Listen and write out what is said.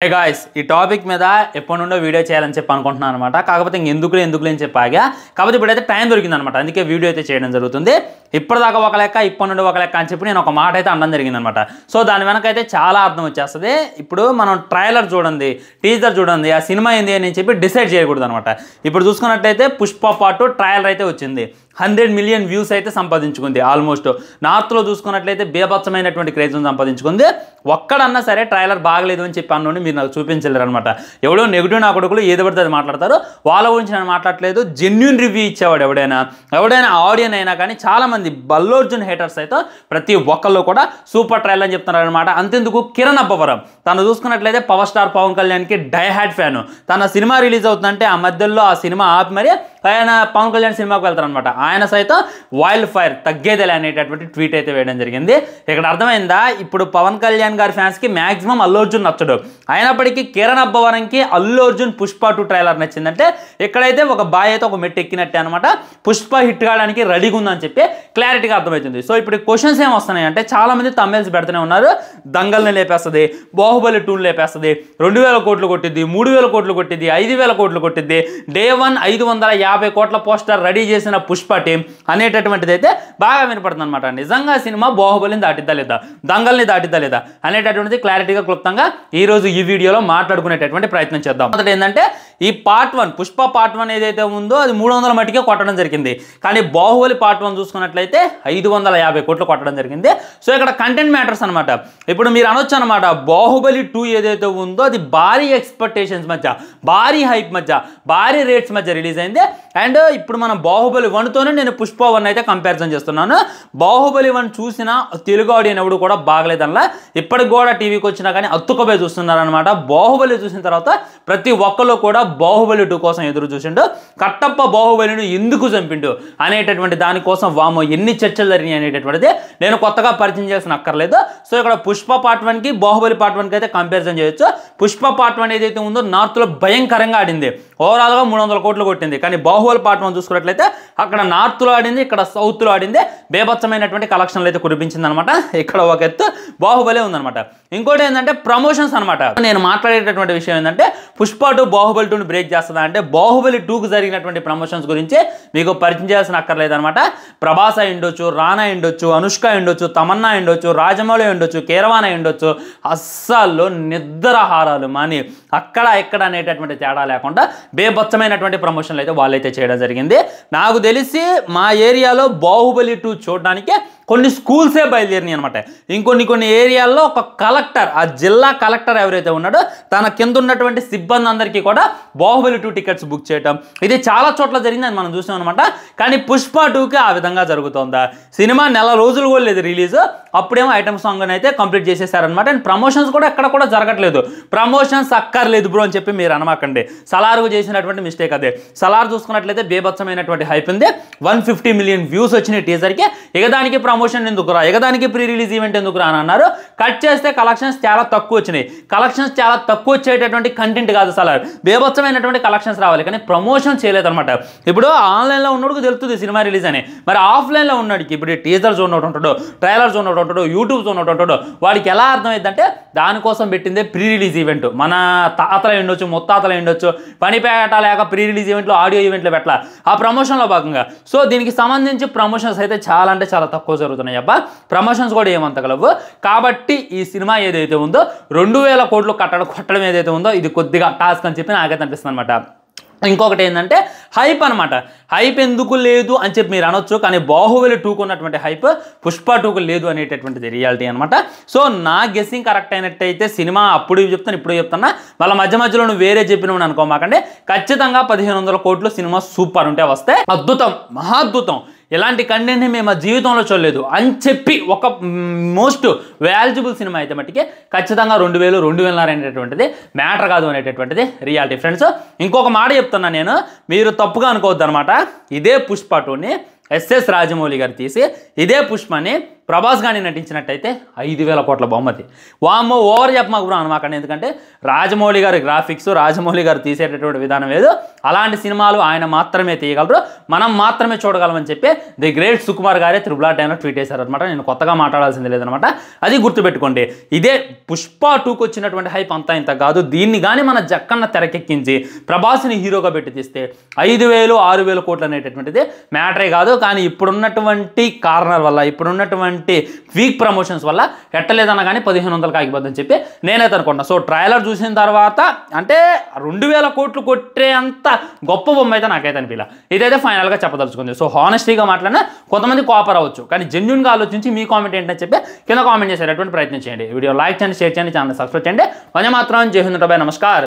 Hey guys ఈ topic మీద ఎప్పటి నుండో వీడియో చేయాలని చెప్పి అనుకుంటున్నాను అనమాట. కాకపోతే ఎందుకులే అని చెప్పాగా. కాకపోతే ఇప్పుడైతే టైం దొరికిందనమాట, అందుకే వీడియో అయితే చేయడం జరుగుతుంది. ఇప్పటిదాకా ఒక లెక్క, ఇప్పటి నుండి ఒక లెక్క అని చెప్పి నేను ఒక మాట అయితే అనడం జరిగిందనమాట. సో దాని వెనకైతే చాలా అర్థం వచ్చేస్తుంది. ఇప్పుడు మనం ట్రైలర్ చూడండి, టీజర్ చూడండి, ఆ సినిమా ఏంది అని చెప్పి డిసైడ్ చేయకూడదు అనమాట. ఇప్పుడు చూసుకున్నట్లయితే పుష్ప పార్ట్ ట్రైలర్ అయితే వచ్చింది, 100 మిలియన్ వ్యూస్ అయితే సంపాదించుకుంది. ఆల్మోస్ట్ నార్త్లో చూసుకున్నట్లయితే బేభత్సమైనటువంటి క్రేజ్ సంపాదించుకుంది. ఒక్కడన్నా సరే ట్రైలర్ బాగలేదు అని చెప్పి అన్నోని మీరు నాకు చూపించలేరు అనమాట. ఎవడో నెగిటివ్ నా కొడుకులు ఏది పడితే అది మాట్లాడతారు. వాళ్ళ గురించి నేను మాట్లాడలేదు. జెన్యున్ రివ్యూ ఇచ్చేవాడు ఎవడైనా ఆడియన్ అయినా కానీ చాలామంది అల్లు అర్జున్ హేటర్స్ అయితే ప్రతి ఒక్కళ్ళు కూడా సూపర్ ట్రైలర్ అని చెప్తున్నారు అనమాట. అంతెందుకు కిరణ్ అబ్బవరం తను చూసుకున్నట్లయితే పవర్ స్టార్ పవన్ కళ్యాణ్కి డై హ్యాడ్ ఫ్యాను. తన సినిమా రిలీజ్ అవుతుందంటే ఆ మధ్యలో ఆ సినిమా ఆపి మరి ఆయన పవన్ కళ్యాణ్ సినిమాకి వెళ్తారనమాట. ఆయన సైతం వైల్డ్ ఫైర్ తగ్గేదేలే అనేటటువంటి ట్వీట్ అయితే వేయడం జరిగింది. ఇక్కడ అర్థమైందా, ఇప్పుడు పవన్ కళ్యాణ్ గారి ఫ్యాన్స్కి మ్యాక్సిమం అల్లు అర్జున్ నచ్చడు. అయినప్పటికీ కిరణ్ అబ్బవరంకి అల్లు అర్జున్ పుష్ప 2 ట్రైలర్ నచ్చిందంటే ఇక్కడైతే ఒక బాయ్ అయితే ఒక మెట్టు ఎక్కినట్టే అనమాట. పుష్ప హిట్ కావడానికి రెడీగా ఉందని చెప్పి క్లారిటీగా అర్థమవుతుంది. సో ఇప్పుడు క్వశ్చన్స్ ఏం వస్తున్నాయి అంటే, చాలామంది తమిళస్ పెడుతూనే ఉన్నారు. దంగల్ని లేపేస్తుంది, బాహుబలి 2 లేపేస్తుంది, 2000 కోట్లు కొట్టిద్ది, 3000 కోట్లు కొట్టిద్ది, 5000 కోట్లు కొట్టిద్ది, డే 1 550 కోట్ల పోస్టర్ రెడీ చేసిన పుష్ప టీం అనేటటువంటిది అయితే బాగా వినపడుతుంది అనమాట. నిజంగా సినిమా బాహుబలిని దాటిద్దా లేదా, దంగల్ని దాటిద్దా లేదా అనేటటువంటిది క్లారిటీగా క్లుప్తంగా ఈరోజు ఈ వీడియోలో మాట్లాడుకునేటటువంటి ప్రయత్నం చేద్దాం. మొదటి ఏంటంటే, ఈ పార్ట్ 1 పుష్ప పార్ట్ 1 ఏదైతే ఉందో అది 300 మట్టికే కొట్టడం జరిగింది. కానీ బాహుబలి పార్ట్ 1 చూసుకున్నట్లయితే 550 కోట్లు కొట్టడం జరిగింది. సో ఇక్కడ కంటెంట్ మ్యాటర్స్ అనమాట. ఇప్పుడు మీరు అనొచ్చు అనమాట, బాహుబలి 2 ఏదైతే ఉందో అది భారీ ఎక్స్పెక్టేషన్స్ మధ్య, భారీ హైప్ మధ్య, భారీ రేట్స్ మధ్య రిలీజ్ అయింది. అండ్ ఇప్పుడు మనం బాహుబలి 1తోనే నేను పుష్ప 1 అయితే కంపారిజన్ చేస్తున్నాను. బాహుబలి 1 చూసిన తెలుగు ఆడియన్ ఎవడు కూడా బాగలేదనలా. ఇప్పటికి కూడా టీవీకి వచ్చినా కానీ అత్తుకపోయి చూస్తున్నారనమాట. బాహుబలి చూసిన తర్వాత ప్రతి ఒక్కరు కూడా బాహుబలి 2 కోసం ఎదురు చూసిండు. కట్టప్ప బాహుబలిని ఎందుకు చంపిండు అనేటటువంటి దానికోసం వామో ఎన్ని చర్చలు జరిగినాయి అనేటటువంటిది నేను కొత్తగా పరిచయం చేసిన అక్కర్లేదు. సో ఇక్కడ పుష్ప పార్ట్ 1కి బాహుబలి పార్ట్ 1కి అయితే కంపారిజన్ చేయొచ్చు. పుష్ప పార్ట్ 1 ఏదైతే ఉందో నార్త్లో భయంకరంగా ఆడింది, ఓవరాల్గా 300 కోట్లు కొట్టింది. కానీ బాహుబలి పార్ట్ 1 చూసుకున్నట్లయితే అక్కడ నార్త్లో ఆడింది, ఇక్కడ సౌత్లో ఆడింది, బేభత్సమైనటువంటి కలెక్షన్లు అయితే కురిపించింది అనమాట. ఇక్కడ ఒక ఎత్తు బాహుబలి ఉందనమాట. ఇంకోటి ఏంటంటే ప్రమోషన్స్ అనమాట. నేను మాట్లాడేటటువంటి విషయం ఏంటంటే, పుష్ప 2 బాహుబలి 2ని బ్రేక్ చేస్తుందా అంటే, బాహుబలి 2కి జరిగినటువంటి ప్రమోషన్స్ గురించి మీకు పరిచయం చేయాల్సిన అక్కర్లేదనమాట. ప్రభాస్ అయి ఉండొచ్చు, రానా ఉండొచ్చు, అనుష్క ఉండొచ్చు, తమన్నా ఉండొచ్చు, రాజమౌళి ఉండొచ్చు, కీరవాణి ఉండొచ్చు, అస్సలు నిద్రహారాలు మాని అక్కడ ఇక్కడ అనేటటువంటి తేడా లేకుండా బేభత్సమైనటువంటి ప్రమోషన్లు అయితే వాళ్ళైతే చేయడం జరిగింది. నాకు తెలిసి మా ఏరియాలో బాహుబలి 2 చూడడానికి కొన్ని స్కూల్సే బయలుదేరినాయి అనమాట. కొన్ని ఏరియాల్లో ఒక కలెక్టర్, ఆ జిల్లా కలెక్టర్ ఎవరైతే ఉన్నాడో తన కింద ఉన్నటువంటి సిబ్బంది అందరికీ కూడా బాహుబలి 2 టికెట్స్ బుక్ చేయటం, ఇది చాలా చోట్ల జరిగిందని మనం చూసాం అనమాట. కానీ పుష్ప 2కి ఆ విధంగా జరుగుతుందా? సినిమా నెల రోజులు కూడా లేదు రిలీజ్, అప్పుడేమో ఐటమ్ సాంగ్ అయితే కంప్లీట్ చేసేసారనమాట. అండ్ ప్రమోషన్స్ కూడా ఎక్కడ కూడా జరగట్లేదు. ప్రమోషన్స్ అక్కర్లేదు బ్రో అని చెప్పి మీరు అనమాకండి. సలార్కు చేసినటువంటి మిస్టేక్ అదే. సలార్ చూసుకున్నట్లయితే బేభత్సమైనటువంటి హైప్ ఉంది, 150 మిలియన్ వ్యూస్ వచ్చినాయి టీజర్కి. ఎగదానికి ప్రమోషన్ ఎందుకు రా, ఎగదానికి ప్రీ రిలీజ్ ఈవెంట్ ఎందుకు రా అని అన్నారు. కట్ చేస్తే కలెక్షన్స్ చాలా తక్కువ వచ్చినాయి. కలెక్షన్స్ చాలా తక్కువ వచ్చేటటువంటి కంటెంట్ కాదు సలార్, బేభత్సమైనటువంటి కలెక్షన్స్ రావాలి, కానీ ప్రమోషన్ చేయలేదన్నమాట. ఇప్పుడు ఆన్లైన్లో ఉన్నోడికి తెలుస్తుంది సినిమా రిలీజ్ అని, మరి ఆఫ్లైన్లో ఉన్నాడికి ఇప్పుడు టీజర్ చూడటం ఉంటాడు, ట్రైలర్ చూడటం ఉంటాడు, యూట్యూబ్ చూడటం ఉంటాడు, వాడికి ఎలా అర్థమైందంటే దానికోసం పెట్టిందే ప్రీ రిలీజ్ ఈవెంట్. మన తాతలు ఉండొచ్చు, ముత్తాతలు ఉండొచ్చు, పనిపేట లేక ప్రీ రిలీజ్ ఈవెంట్లు, ఆడియో ఈవెంట్లు పెట్టాల ఆ ప్రమోషన్లో భాగంగా. సో దీనికి సంబంధించి ప్రమోషన్స్ అయితే చాలా అంటే చాలా తక్కువ జరుగుతున్నాయి అబ్బా. ప్రమోషన్స్ కూడా ఏమంతగలవు. కాబట్టి ఈ సినిమా ఏదైతే ఉందో 2000 కోట్లు కొట్టడం ఏదైతే ఉందో ఇది కొద్దిగా టాస్క్ అని చెప్పి నాకైతే అనిపిస్తుంది అనమాట. ఇంకొకటి ఏంటంటే హైప్ అనమాట. హైప్ ఎందుకు లేదు అని చెప్పి మీరు అనొచ్చు, కానీ బాహుబలి 2కు ఉన్నటువంటి హైప్ పుష్ప 2కు లేదు అనేటటువంటిది రియాలిటీ అనమాట. సో నా గెస్సింగ్ కరెక్ట్ అయినట్టయితే సినిమా అప్పుడు చెప్తాను, ఇప్పుడు చెప్తున్నా, వాళ్ళ మధ్యలో నువ్వు వేరే చెప్పినవి అనుకోమాకండి. ఖచ్చితంగా 1500 కోట్లు సినిమా సూపర్ ఉంటే వస్తే అద్భుతం, మహాద్భుతం, ఇలాంటి కంటెంట్ని మేము జీవితంలో చూడలేదు అని చెప్పి ఒక మోస్ట్ వాల్యుబుల్ సినిమా అయితే మట్టికి ఖచ్చితంగా 2000, 2000 అనేటటువంటిది మ్యాటర్ కాదు అనేటటువంటిది రియాలిటీ ఫ్రెండ్స్. ఇంకొక మాట చెప్తున్నా నేను, మీరు తప్పుగా అనుకోవద్దు అనమాట. ఇదే పుష్ప 2ని ఎస్ఎస్ రాజమౌళి గారు తీసి ఇదే పుష్పని ప్రభాస్ గాని నటించినట్టయితే 5,000 కోట్ల బహుమతి. వామ్మో ఓవర్ చెప్పమాకు బ్రో అనమాకండి. ఎందుకంటే రాజమౌళి గారి గ్రాఫిక్స్, రాజమౌళి గారు తీసేటటువంటి విధానం ఏదో అలాంటి సినిమాలు ఆయన మాత్రమే తీయగలరు, మనం మాత్రమే చూడగలమని చెప్పి ది గ్రేట్ సుకుమార్ గారే త్రిబుల్ ఆర్ టైంలో ట్వీట్ చేశారనమాట. నేను కొత్తగా మాట్లాడాల్సింది లేదనమాట, అది గుర్తుపెట్టుకోండి. ఇదే పుష్ప 2కి వచ్చినటువంటి హైప్ అంతా ఇంత కాదు. దీన్ని కానీ మన జక్కన్న తెరకెక్కించి ప్రభాస్ని హీరోగా పెట్టి తీస్తే 5,000 6,000 కోట్లు అనేటటువంటిది మ్యాటరే కాదు. కానీ ఇప్పుడున్నటువంటి కారణాల వల్ల, ఇప్పుడున్నటువంటి వీక్ ప్రమోషన్స్ వల్ల ఎట్టలేదన్నా కానీ 1,500 ఆగిపోద్దని చెప్పి నేనైతే అనుకుంటున్నా. సో ట్రైలర్ చూసిన తర్వాత అంటే 2,000 కోట్లు కొట్టే అంత గొప్ప బొమ్మ అయితే నాకైతే అనిపించలే. ఇదైతే ఫైనల్గా చెప్పదలుచుకుంది. సో హానెస్టీగా మాట్లాడినా కొంతమంది కాపర్ అవ్వచ్చు, కానీ జెన్యున్గా ఆలోచించి మీ కామెంట్ ఏంటని చెప్పి కింద కామెంట్ చేసేటటువంటి ప్రయత్నం చేయండి. వీడియో లైక్ చేయండి, షేర్ చేయండి, ఛానల్ సబ్స్క్రైబ్ చేయండి. వందే మాత్రం. జై హింద్, నమస్కారం.